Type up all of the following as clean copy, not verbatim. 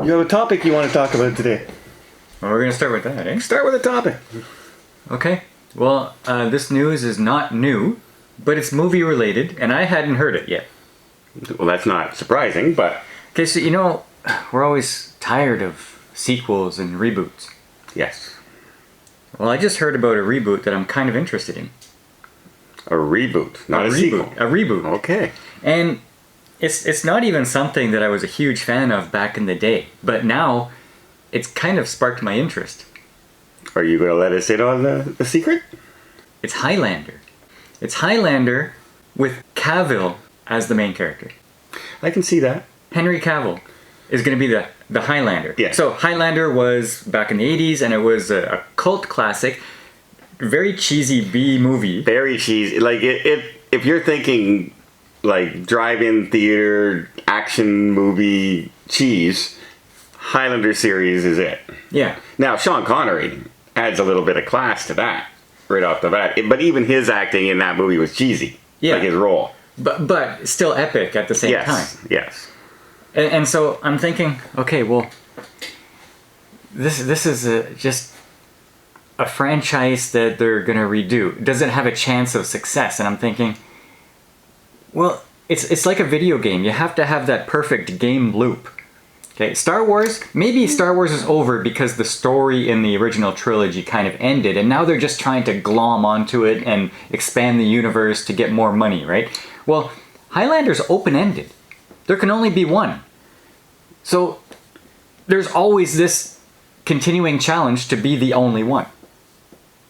You have a topic you want to talk about today. Well, we're going to start with that, eh? Start with a topic. Okay. Well, this news is not new, but it's movie related, and I hadn't heard it yet. Well, that's not surprising, but... Okay, so we're always tired of sequels and reboots. Yes. Well, I just heard about a reboot that I'm kind of interested in. A reboot, not a sequel. A reboot. Okay. And it's not even something that I was a huge fan of back in the day, but now it's kind of sparked my interest. Are you going to let us in on the secret? It's Highlander. It's Highlander with Cavill as the main character. I can see that. Henry Cavill is going to be the Highlander. Yeah. So Highlander was back in the 80s, and it was a cult classic. Very cheesy B movie. Very cheesy. Like, if you're thinking, like, drive-in theater, action movie cheese, Highlander series is it. Yeah. Now, Sean Connery adds a little bit of class to that right off the bat. But even his acting in that movie was cheesy. Yeah. Like his role. But still epic at the same time. Yes. And so I'm thinking, okay, well, this is just a franchise that they're going to redo. Does it have a chance of success? And I'm thinking, well, it's like a video game. You have to have that perfect game loop. Okay, Star Wars, maybe Star Wars is over because the story in the original trilogy kind of ended, and now they're just trying to glom onto it and expand the universe to get more money, right? Well, Highlander's open-ended. There can only be one. So there's always this continuing challenge to be the only one.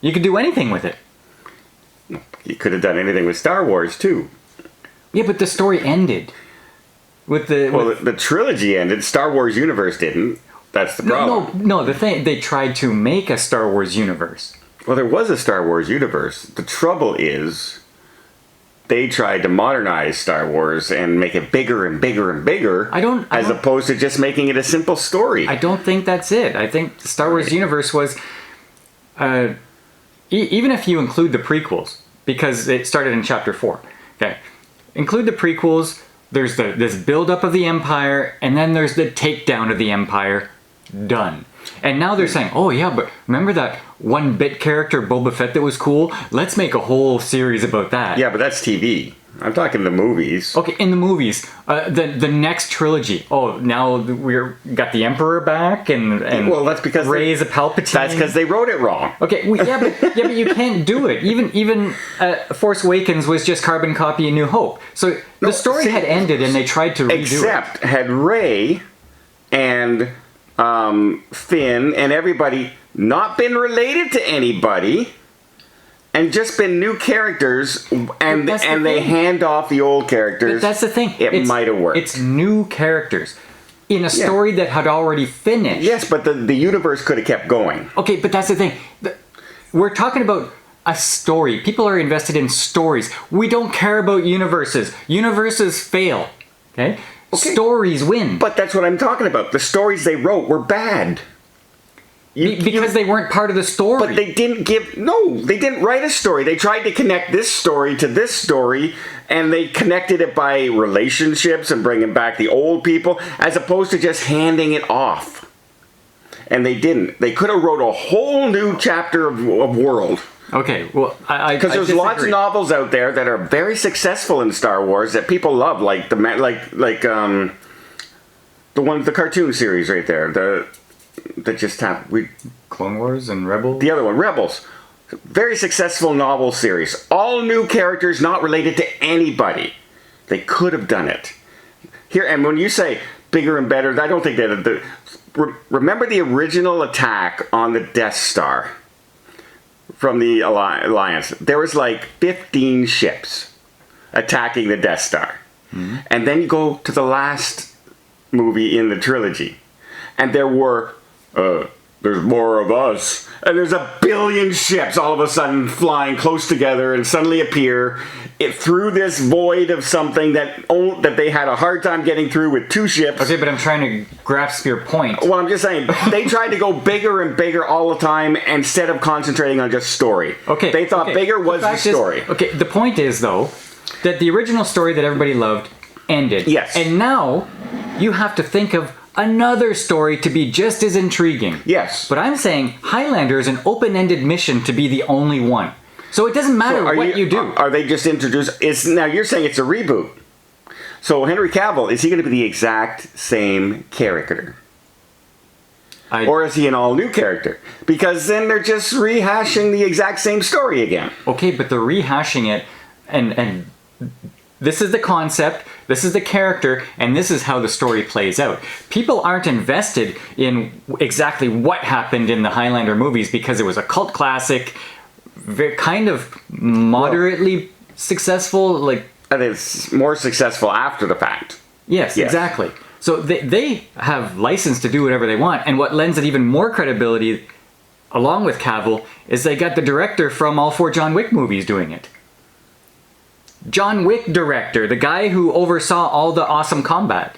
You could do anything with it. You could have done anything with Star Wars, too. Yeah, but the story ended. The trilogy ended. Star Wars universe didn't. That's the problem. No, the thing, they tried to make a Star Wars universe. Well, there was a Star Wars universe. The trouble is, they tried to modernize Star Wars and make it bigger and bigger and bigger, as opposed to just making it a simple story. I don't think that's it. I think the Star Wars universe was, even if you include the prequels, because it started in Chapter 4. Okay, include the prequels. There's this build-up of the Empire, and then there's the takedown of the Empire. Done. And now they're saying, oh yeah, but remember that one-bit character Boba Fett that was cool? Let's make a whole series about that. Yeah, but that's TV. I'm talking the movies. Okay, in the movies, the next trilogy. Oh, now we're got the Emperor back, and well, that's because Rey's a Palpatine. That's because they wrote it wrong. Okay, but you can't do it. Even Force Awakens was just carbon copy of New Hope. So the story had ended, and they tried to redo it. Except had Rey and Finn and everybody not been related to anybody. And just been new characters, and they hand off the old characters. But that's the thing. It might have worked. It's new characters in a story that had already finished. Yes, but the universe could have kept going. Okay, but that's the thing. We're talking about a story. People are invested in stories. We don't care about universes. Universes fail. Okay? Stories win. But that's what I'm talking about. The stories they wrote were bad. Because they weren't part of the story. But they didn't write a story. They tried to connect this story to this story, and they connected it by relationships and bringing back the old people, as opposed to just handing it off. And they didn't. They could have wrote a whole new chapter of world. Okay, well, because there's lots of novels out there that are very successful in Star Wars that people love, like the cartoon series right there. That just happened. Clone Wars and Rebels? The other one, Rebels. Very successful novel series. All new characters not related to anybody. They could have done it. Here, and when you say bigger and better, I don't think that... remember the original attack on the Death Star from the Alliance? There was like 15 ships attacking the Death Star. Mm-hmm. And then you go to the last movie in the trilogy. And there were... there's more of us. And there's a billion ships all of a sudden flying close together and suddenly appear through this void of something that they had a hard time getting through with two ships. Okay, but I'm trying to grasp your point. Well, I'm just saying, they tried to go bigger and bigger all the time instead of concentrating on just story. Okay. They thought bigger was the story. Okay, the point is, though, that the original story that everybody loved ended. Yes. And now you have to think of another story to be just as intriguing. Yes. But I'm saying Highlander is an open-ended mission to be the only one. So it doesn't matter what you do. Are they just introduced? Now you're saying it's a reboot. So Henry Cavill, is he going to be the exact same character? Or is he an all-new character? Because then they're just rehashing the exact same story again. Okay, but they're rehashing it, and this is the concept, this is the character, and this is how the story plays out. People aren't invested in exactly what happened in the Highlander movies because it was a cult classic, kind of moderately successful, And it's more successful after the fact. Yes, exactly. So they have license to do whatever they want, and what lends it even more credibility, along with Cavill, is they got the director from all 4 John Wick movies doing it. John Wick director, the guy who oversaw all the awesome combat.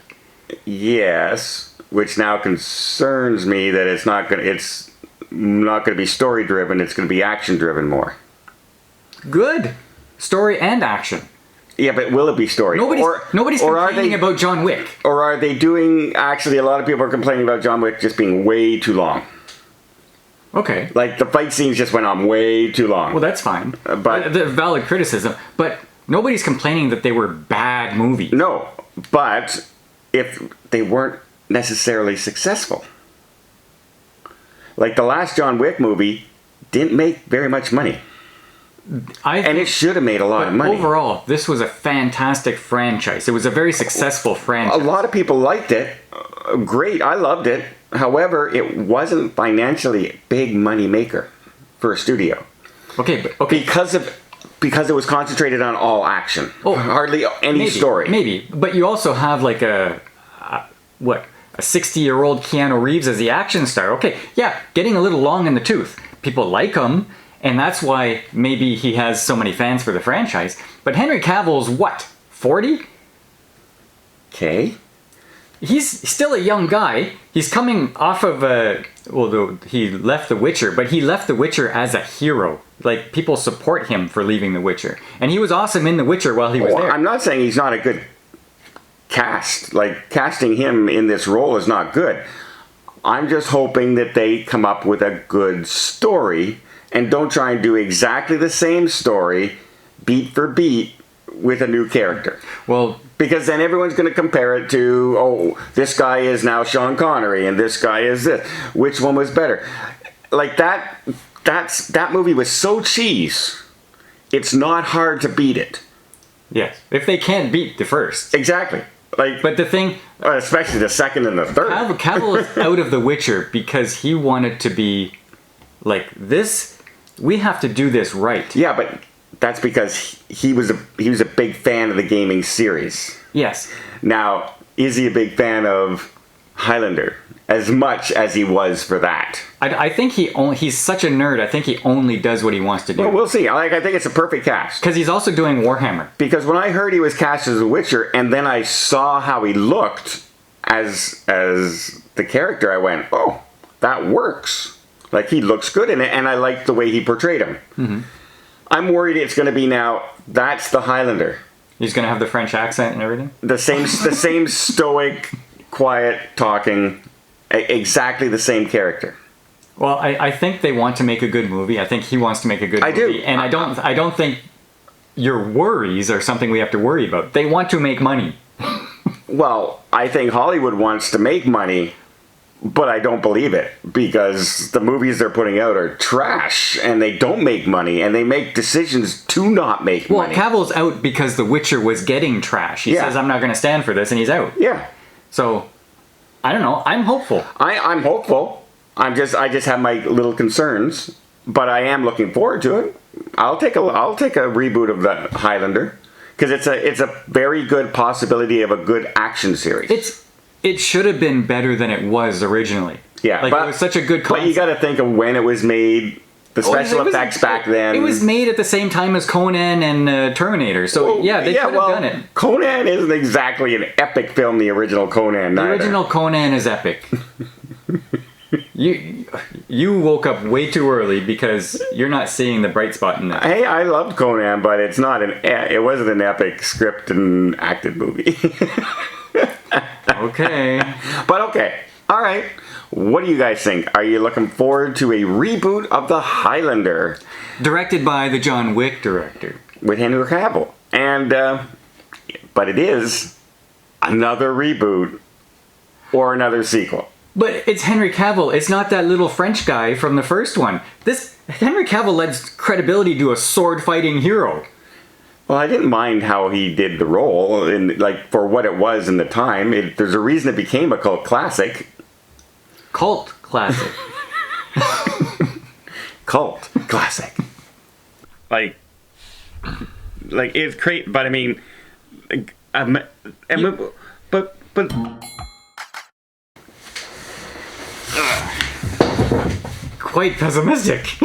Yes, which now concerns me that it's not going to be story driven, it's going to be action driven more. Good. Story and action. Yeah, but will it be story? Nobody's complaining about John Wick. Or are they doing... Actually, a lot of people are complaining about John Wick just being way too long. Okay. Like, the fight scenes just went on way too long. Well, that's fine. But the valid criticism. But nobody's complaining that they were bad movies. No, but if they weren't necessarily successful. Like, the last John Wick movie didn't make very much money. And it should have made a lot of money. Overall, this was a fantastic franchise. It was a very successful franchise. A lot of people liked it. Great, I loved it. However, it wasn't financially a big money maker for a studio. Okay. Because it was concentrated on all action. Hardly any story. Maybe. But you also have like a 60-year-old Keanu Reeves as the action star. Okay, yeah, getting a little long in the tooth. People like him. And that's why maybe he has so many fans for the franchise. But Henry Cavill's what? 40? Okay. He's still a young guy. He's coming off of he left The Witcher, but he left The Witcher as a hero. Like, people support him for leaving The Witcher. And he was awesome in The Witcher while he was there. I'm not saying he's not a good cast. Like, casting him in this role is not good. I'm just hoping that they come up with a good story and don't try and do exactly the same story, beat for beat, with a new character. Well, because then everyone's going to compare it to, this guy is now Sean Connery, and this guy is this. Which one was better? Like, that movie was so cheese, it's not hard to beat it. Yes, if they can't beat the first. Exactly. But the thing... especially the second and the third. Cavill is out of The Witcher because he wanted to be like this... We have to do this right. Yeah, but that's because he was a big fan of the gaming series. Yes. Now, is he a big fan of Highlander as much as he was for that? I think he's such a nerd. I think he only does what he wants to do. Well, we'll see. I think it's a perfect cast. Because he's also doing Warhammer. Because when I heard he was cast as a Witcher, and then I saw how he looked as the character, I went, oh, that works. Like, he looks good in it, and I like the way he portrayed him. Mm-hmm. I'm worried it's going to be now, that's the Highlander. He's going to have the French accent and everything? The same stoic, quiet talking, exactly the same character. Well, I think they want to make a good movie. I think he wants to make a good movie. I do. And I don't think your worries are something we have to worry about. They want to make money. Well, I think Hollywood wants to make money, but I don't believe it, because the movies they're putting out are trash, and they don't make money, and they make decisions to not make money. Well, Cavill's out because The Witcher was getting trash. He says, I'm not going to stand for this, and he's out. Yeah. So, I don't know. I'm hopeful. I'm hopeful. I just have my little concerns, but I am looking forward to it. I'll take a reboot of the Highlander, because it's a very good possibility of a good action series. It should have been better than it was originally. Yeah, it was such a good concept. But you got to think of when it was made, the special effects back then. It was made at the same time as Conan and Terminator, so they could have done it. Conan isn't exactly an epic film, the original Conan. The original Conan is epic. You woke up way too early because you're not seeing the bright spot in that. Hey, I loved Conan, but it wasn't an epic script and acted movie. Okay. But okay, all right. What do you guys think? Are you looking forward to a reboot of the Highlander Directed by the John Wick director. with Henry Cavill? And but it is another reboot or another sequel. But it's Henry Cavill. It's not that little French guy from the first one. This Henry Cavill lends credibility to a sword-fighting hero. Well, I didn't mind how he did the role, and like for what it was in the time. There's a reason it became a cult classic. Cult classic. Cult classic. Like it's great, but I mean, but. Quite pessimistic.